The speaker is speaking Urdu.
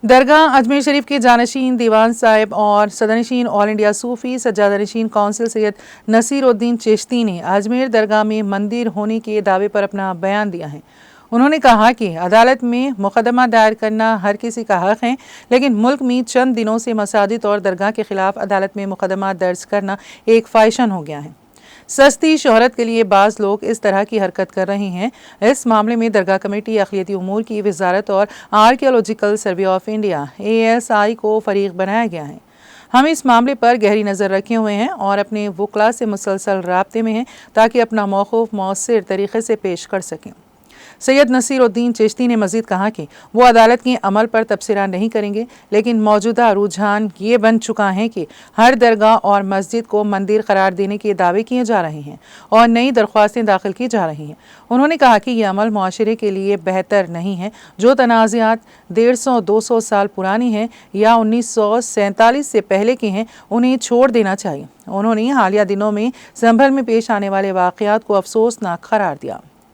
درگاہ اجمیر شریف کے جانشین دیوان صاحب اور صدرنشین آل انڈیا صوفی سجادہ نشین کونسل سید نصیر الدین چشتی نے اجمیر درگاہ میں مندر ہونے کے دعوے پر اپنا بیان دیا ہے۔ انہوں نے کہا کہ عدالت میں مقدمہ دائر کرنا ہر کسی کا حق ہے، لیکن ملک میں چند دنوں سے مساجد اور درگاہ کے خلاف عدالت میں مقدمہ درج کرنا ایک فیشن ہو گیا ہے۔ سستی شہرت کے لیے بعض لوگ اس طرح کی حرکت کر رہے ہیں۔ اس معاملے میں درگاہ کمیٹی اقلیتی امور کی وزارت اور archaeological survey of India ASI کو فریق بنایا گیا ہے۔ ہم اس معاملے پر گہری نظر رکھے ہوئے ہیں اور اپنے وکلاء سے مسلسل رابطے میں ہیں تاکہ اپنا موقف مؤثر طریقے سے پیش کر سکیں۔ سید نصیر الدین چشتی نے مزید کہا کہ وہ عدالت کے عمل پر تبصرہ نہیں کریں گے، لیکن موجودہ رجحان یہ بن چکا ہے کہ ہر درگاہ اور مسجد کو مندر قرار دینے کے دعوے کیے جا رہے ہیں اور نئی درخواستیں داخل کی جا رہی ہیں۔ انہوں نے کہا کہ یہ عمل معاشرے کے لیے بہتر نہیں ہے۔ جو تنازعات 150-200 سال پرانی ہیں یا 1947 سے پہلے کے ہیں، انہیں چھوڑ دینا چاہیے۔ انہوں نے حالیہ دنوں میں سنبھل میں پیش آنے والے واقعات کو افسوسناک قرار دیا۔